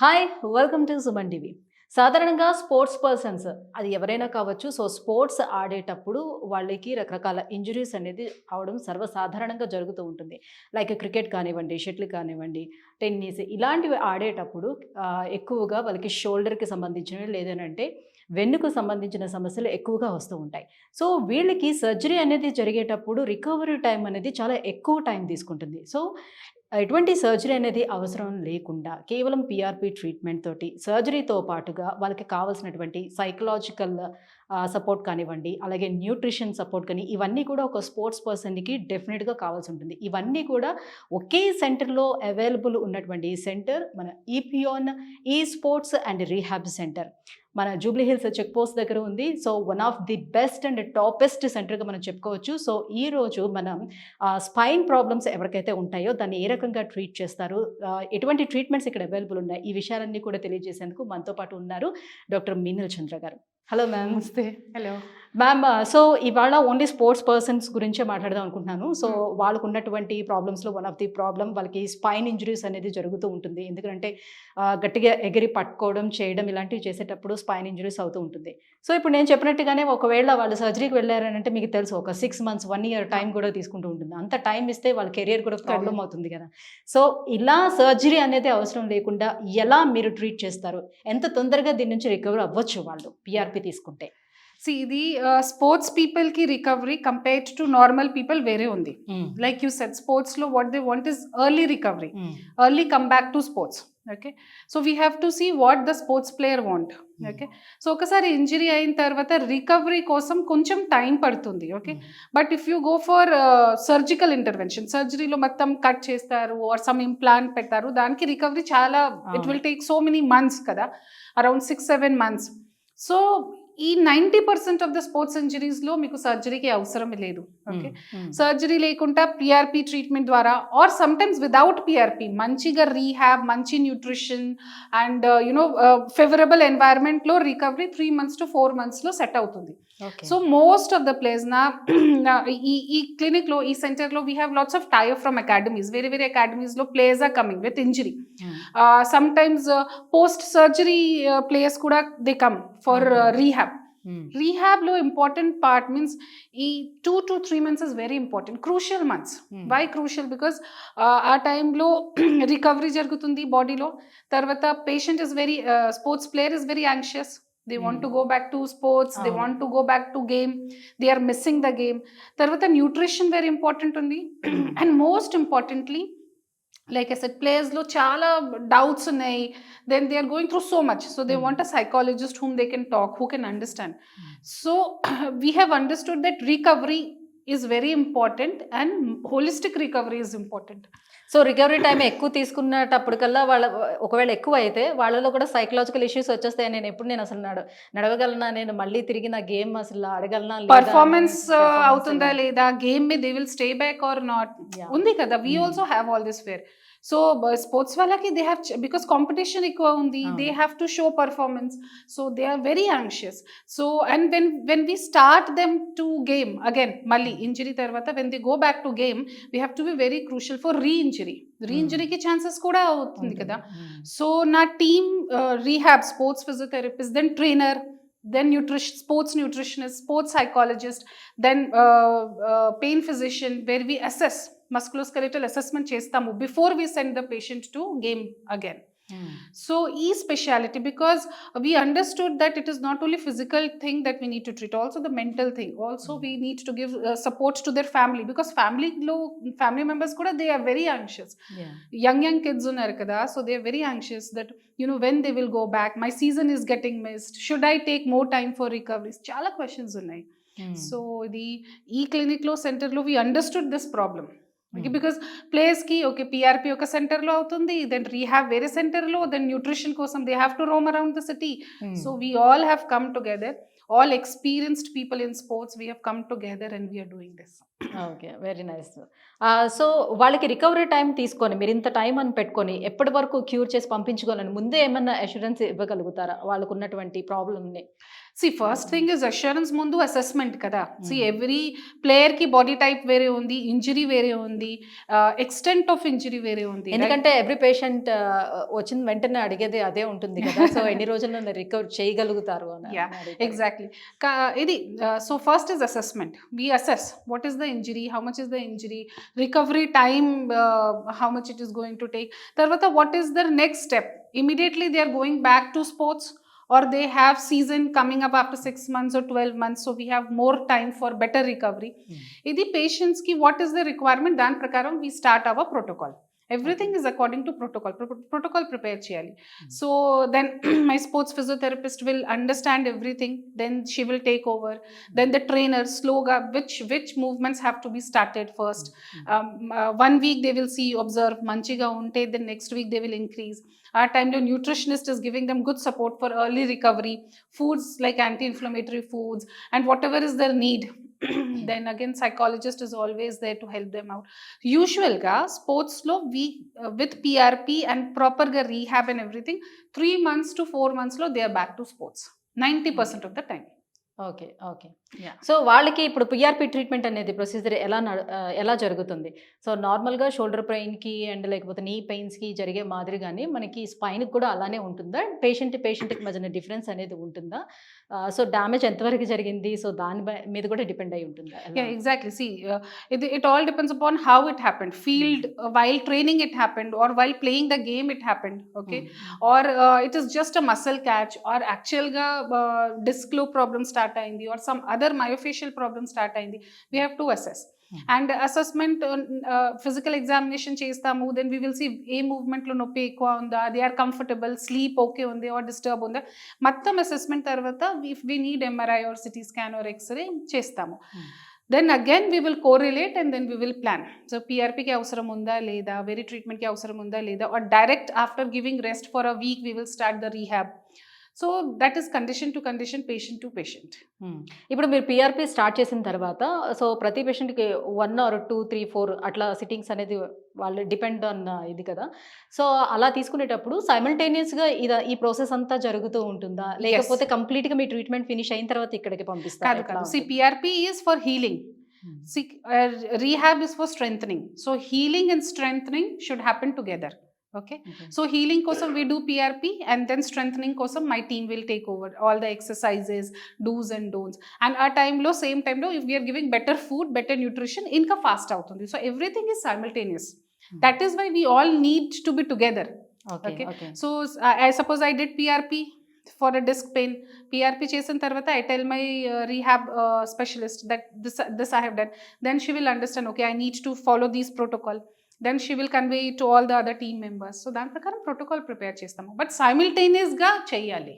Hi welcome to Suman TV. సాధారణంగా sports persons అది ఎవరైనా కావచ్చు. సో స్పోర్ట్స్ ఆడేటప్పుడు వాళ్ళకి రకరకాల ఇంజురీస్ అనేది అవడం సర్వసాధారణంగా జరుగుతూ ఉంటుంది. లైక్ క్రికెట్ కానివ్వండి, షటిల్ కానివ్వండి, టెన్నిస్ ఇలాంటివి ఆడేటప్పుడు ఎక్కువగా వాళ్ళకి షోల్డర్కి సంబంధించినవి లేదనంటే వెన్నుకు సంబంధించిన సమస్యలు ఎక్కువగా వస్తూ ఉంటాయి. సో వీళ్ళకి సర్జరీ అనేది జరిగేటప్పుడు రికవరీ టైం అనేది చాలా ఎక్కువ టైం తీసుకుంటుంది. సో ఎటువంటి సర్జరీ అనేది అవసరం లేకుండా కేవలం పీఆర్పీ ట్రీట్మెంట్ తోటి సర్జరీతో పాటుగా వాళ్ళకి కావాల్సినటువంటి సైకలాజికల్ సపోర్ట్ కానివ్వండి, అలాగే న్యూట్రిషన్ సపోర్ట్ కానీ ఇవన్నీ కూడా ఒక స్పోర్ట్స్ పర్సన్‌కి డెఫినిట్‌గా కావాల్సి ఉంటుంది. ఇవన్నీ కూడా ఒకే సెంటర్‌లో అవైలబుల్ ఉన్నటువంటి సెంటర్ మన ఈపియాన్ ఈ స్పోర్ట్స్ అండ్ రీహాబ్ సెంటర్. మన జూబ్లీ హిల్స్ చెక్ పోస్ట్ దగ్గర ఉంది. So one of the best and toppest సెంటర్‌గా మనం చెప్పుకోవచ్చు. సో ఈరోజు మనం స్పైన్ ప్రాబ్లమ్స్ ఎవరికైతే ఉంటాయో దాన్ని ఏ రకంగా ట్రీట్ చేస్తారు, ఎటువంటి ట్రీట్మెంట్స్ ఇక్కడ అవైలబుల్ ఉన్నాయి, ఈ విషయాలన్నీ కూడా తెలియజేసేందుకు మనతో పాటు ఉన్నారు doctor Meenal Chandra garu. Hello ma'am. నమస్తే. Hello ma'am. సో ఇవాళ ఓన్లీ స్పోర్ట్స్ పర్సన్స్ గురించే మాట్లాడదాం అనుకుంటున్నాను. సో వాళ్ళకు ఉన్నటువంటి ప్రాబ్లమ్స్లో వన్ ఆఫ్ ది ప్రాబ్లం వాళ్ళకి స్పైన్ ఇంజరీస్ అనేది జరుగుతూ ఉంటుంది. ఎందుకంటే గట్టిగా ఎగిరి పట్టుకోవడం చేయడం ఇలాంటివి చేసేటప్పుడు స్పైన్ ఇంజరీస్ అవుతూ ఉంటుంది. సో ఇప్పుడు నేను చెప్పినట్టుగానే ఒకవేళ వాళ్ళు సర్జరీకి వెళ్ళారంటే మీకు తెలుసు ఒక 6 months 1 year టైం కూడా తీసుకుంటూ ఉంటుంది. అంత టైం ఇస్తే వాళ్ళ కెరియర్ కూడా ప్రాబ్లం అవుతుంది కదా. సో ఇలా సర్జరీ అనేది అవసరం లేకుండా ఎలా మీరు ట్రీట్ చేస్తారు? ఎంత తొందరగా దీని నుంచి రికవర్ అవ్వచ్చు వాళ్ళు పీఆర్పీ తీసుకుంటే? ఇది స్పోర్ట్స్ పీపుల్ కి recovery compared to normal people వేరే ఉంది. లైక్ యూ సెడ్ స్పోర్ట్స్ లో what they want is early recovery, early come back to sports. Okay, so we have to see what the sports player want. Okay, so ఒకసారి injury అయిన తర్వాత recovery కోసం కొంచెం time పడుతుంది. ఓకే, but if you go for surgical intervention, సర్జరీలో మొత్తం cut చేస్తారు ఆర్ సమ్ ఇంప్లాంట్ పెడతారు, దానికి రికవరీ చాలా it will take so many months కదా, అరౌండ్ 6-7 months. సో ఈ 90% ఆఫ్ ద స్పోర్ట్స్ ఇంజరీస్లో మీకు సర్జరీకి అవసరం లేదు. ఓకే, సర్జరీ లేకుండా పిఆర్పి ట్రీట్మెంట్ ద్వారా ఆర్ సమ్టైమ్స్ విదౌట్ పిఆర్పి మంచిగా రీహాబ్, మంచి న్యూట్రిషన్ అండ్ ఫేవరబుల్ ఎన్వైరన్మెంట్లో రికవరీ 3 months to 4 monthsలో సెట్ అవుతుంది. So most of the players ఈ క్లినిక్లో, ఈ సెంటర్లో we have lots of type from academies. వేరే వేరే అకాడమీస్లో players are coming with injury. Sometimes post surgery players కూడా దే కమ్ ఫర్ రీహాబ్. రీహాబ్లో ఇంపార్టెంట్ పార్ట్ మీన్స్ ఈ 2 to 3 months is very important, crucial months. Why crucial? Because ఆ టైంలో recovery జరుగుతుంది బాడీలో. తర్వాత patient is very, sports player is very anxious. They want to go back to sports, they want to go back to game, they are missing the game. Tarvata nutrition very important undi. And most importantly, like I said, players lo chala doubts unnai, then they are going through so much, so they want a psychologist whom they can talk, who can understand. So we have understood that recovery is very important and holistic recovery is important. So recovery time ఎక్కువ తీసుకున్నప్పటికల్లా వాళ్ళ ఒకవేళ ఎక్కువ అయితే వాళ్ళలో కూడా psychological issues వచ్చేస్తాయి. నేను అసలు నడవగలనా, నేను మళ్ళీ తిరిగి నా గేమ్ అసలు ఆడగలనా, పర్ఫార్మెన్స్ అవుతుందా లేదా, game may they will stay back or not ఉంది కదా. We also have all this fear. So sports వాళ్ళకి దే హ్యావ్, బికాస్ కాంపిటీషన్ ఎక్కువ ఉంది, they have to show performance, so they are very anxious. So and when we start them to game again, మళ్ళీ injury తర్వాత when they go back to game, we have to be very crucial for రీఇంజరీకి chances కూడా అవుతుంది కదా. So నా team rehab, sports physiotherapist, then trainer, then sports nutritionist, sports psychologist, then pain physician, where we assess musculoskeletal assessment chestamu before we send the patient to game again. So e speciality, because we understood that it is not only physical thing that we need to treat, also the mental thing. Also we need to give support to their family, because family members kuda they are very anxious. Young kids unnaru kada, so they are very anxious that when they will go back, my season is getting missed, should I take more time for recovery, chala questions unnai. So the e clinic lo center lo we understood this problem. Because ప్లేయర్స్కి okay PRP ఒక సెంటర్లో అవుతుంది, then rehab వేరే సెంటర్లో, then nutrition కోసం they have to roam around the city. So we all have come together, all experienced people in sports, we have come together and we are doing this. Okay, very nice. So వాళ్ళకి recovery time తీసుకొని మీరు ఇంత time అని పెట్టుకొని ఎప్పటి వరకు cure చేసి పంపించుకోవాలని ముందే ఏమన్నా అష్యూరెన్స్ ఇవ్వగలుగుతారా వాళ్ళకు ఉన్నటువంటి ప్రాబ్లమ్ని? See, first thing is assurance ముందు assessment కదా. See, every player కి body type వేరే ఉంది, injury వేరే ఉంది, extent of injury వేరే ఉంది. ఎందుకంటే ఎవ్రీ పేషెంట్ వచ్చిన వెంటనే అడిగేది అదే ఉంటుంది కదా, సో ఎన్ని రోజుల్లో రికవర్ చేయగలుగుతారు అని. Exactly. ఇది so first is assessment. We assess what is the injury, how much is the injury, recovery time, how much it is going to take. Tarvata what is their next step? Immediately they are going back to sports, or they have season coming up after 6 months or 12 months, so we have more time for better recovery. Idi patients ki what is the requirement, dan prakaram we start our protocol. Everything is according to protocol. Protocol prepare cheyali. So then my sports physiotherapist will understand everything, then she will take over. Then the trainer sloga which movements have to be started first. 1 week they will see, observe, manchiga unte, then next week they will increase. Our time the nutritionist is giving them good support for early recovery, foods like anti-inflammatory foods and whatever is their need. Then again psychologist is always there to help them out. Usual ga sports lo we with PRP and proper ga rehab and everything, 3 months to 4 months lo they are back to sports 90% of the time. Okay okay. So వాళ్ళకి ఇప్పుడు PRP treatment అనేది procedure ఎలా జరుగుతుంది? So నార్మల్గా shoulder పెయిన్కి and లేకపోతే నీ పెయిన్స్కి జరిగే మాదిరిగానే మనకి స్పైన్కి కూడా అలానే ఉంటుందా? పేషెంట్కి మధ్యన డిఫరెన్స్ అనేది ఉంటుందా? సో డ్యామేజ్ ఎంతవరకు జరిగింది, సో దాని మీద కూడా డిపెండ్ అయి ఉంటుందా? Exactly. See, it all depends upon how it happened. Field, while training it happened, or while playing the game it happened, okay? Or it is just a muscle catch, or actual ga disc lo problem start ayindi, or some other myofascial problem start ayindi. We have to assess. And assessment, physical examination చేస్తాము, then we will see A movement లో నొప్పి ఎక్కువ ఉందా, they are comfortable, sleep okay ఉంది or disturb ఉందా, మొత్తం assessment తర్వాత if we need MRI or CT scan or X-ray చేస్తాము. Then again we will correlate and then we will plan. So PRP కి అవసరం ఉందా లేదా, వేరే ట్రీట్మెంట్ కి అవసరం ఉందా లేదా, or direct after giving rest for a week we will start the rehab. So that is condition to condition, patient to patient. ఇప్పుడు మీరు పిఆర్పి స్టార్ట్ చేసిన తర్వాత సో ప్రతి పేషెంట్కి 1 or 2, 3, 4 అట్లా సిట్టింగ్స్ అనేది వాళ్ళు డిపెండ్ ఆన్ ఇది కదా, సో అలా తీసుకునేటప్పుడు సైమల్టేనియస్గా ఈ ప్రాసెస్ అంతా జరుగుతూ ఉంటుందా, లేకపోతే కంప్లీట్గా మీ ట్రీట్మెంట్ ఫినిష్ అయిన తర్వాత ఇక్కడికి పంపిస్తారు? కాదు. సి PRP is for healing, rehab is for strengthening. So healing and strengthening should happen together. Okay. So healing kosam we do PRP, and then strengthening kosam my team will take over all the exercises, do's and don'ts. And our time lo same time lo if we are giving better food, better nutrition, inka fast avutundi. So everything is simultaneous. That is why we all need to be together. Okay. So I suppose I did PRP for a disc pain. PRP chesin tarvata I tell my rehab specialist that this I have done. Then she will understand, okay, I need to follow these protocol. Then she will convey it to all the other team members. So దాని ప్రకారం protocol prepare చేస్తాము, but సైమిల్టేనియస్గా చెయ్యాలి.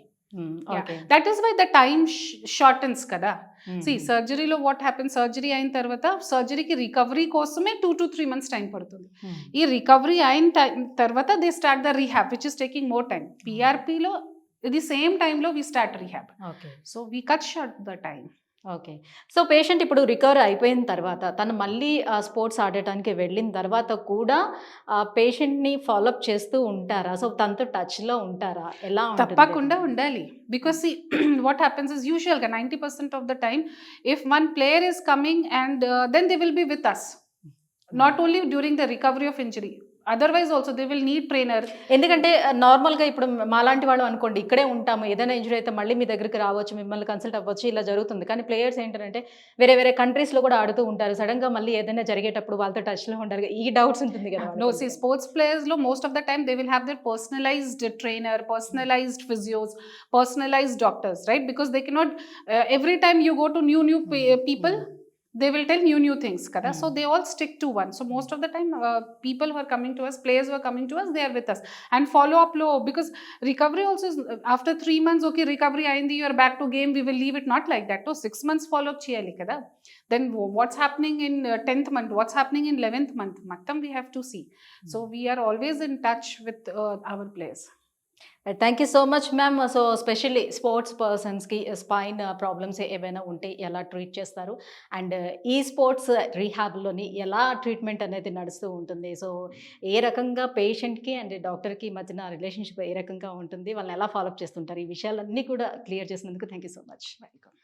That is why the time shortens కదా. See సర్జరీలో what happen, surgery అయిన తర్వాత సర్జరీకి రికవరీ కోసమే 2 to 3 months టైం పడుతుంది. ఈ రికవరీ అయిన తర్వాత they start the rehab which is taking more time. పిఆర్పిలో ఇది సేమ్ టైంలో we start rehab. So we cut short the time. Okay. So patient ఇప్పుడు రికవర్ అయిపోయిన తర్వాత తను మళ్ళీ స్పోర్ట్స్ ఆడటానికి వెళ్ళిన తర్వాత కూడా పేషెంట్ని ఫాలోఅప్ చేస్తూ ఉంటారా? సో తనతో టచ్లో ఉంటారా? ఎలా? తప్పకుండా ఉండాలి. బికాస్ వాట్ హ్యాపెన్స్ ఇస్ యూజువల్గా 90% of the time if one player is coming and then they will be with us, not only during the recovery of injury, otherwise also they will need trainer. ఎందుకంటే నార్మల్గా ఇప్పుడు మాలాంటి వాళ్ళు అనుకోండి ఇక్కడే ఉంటాము, ఏదైనా ఇంజరీ అయితే మళ్ళీ మీ దగ్గరికి రావచ్చు, మిమ్మల్ని కన్సల్ట్ అవ్వచ్చు, ఇలా జరుగుతుంది. కానీ ప్లేయర్స్ ఏంటంటే వేరే వేరే కంట్రీస్లో కూడా ఆడుతూ ఉంటారు, సడన్గా మళ్ళీ ఏదైనా జరిగేటప్పుడు వాళ్ళతో టచ్లో ఉంటారు, ఈ డౌట్స్ ఉంటుంది కదా. నో, సీ స్పోర్ట్స్ ప్లేయర్స్లో most of the time they will have their personalized trainer, personalized physios, personalized doctors, right? Because they cannot every time you go to new people, they will tell new things kada. So they all stick to one. So most of the time people who are coming to us, players who are coming to us, they are with us. And follow up low, because recovery also is after 3 months, okay, recovery ayindi, you are back to game, we will leave it. Not like that. So 6 months follow up cheyali kada. Then what's happening in 10th month, what's happening in 11th month, mattam we have to see. So we are always in touch with our players. Thank you so much ma'am. So specially sports పర్సన్స్కి spine problems ఏవైనా ఉంటే ఎలా treat చేస్తారు, and ఈ sports రీహాబ్లోని ఎలా treatment అనేది నడుస్తూ ఉంటుంది, సో ఏ రకంగా పేషెంట్కి అండ్ డాక్టర్కి మధ్యన రిలేషన్షిప్ ఏ రకంగా ఉంటుంది, వాళ్ళని ఎలా ఫాలోఅప్ చేస్తుంటారు, ఈ విషయాలన్నీ కూడా క్లియర్ చేసినందుకు thank you so much. Welcome.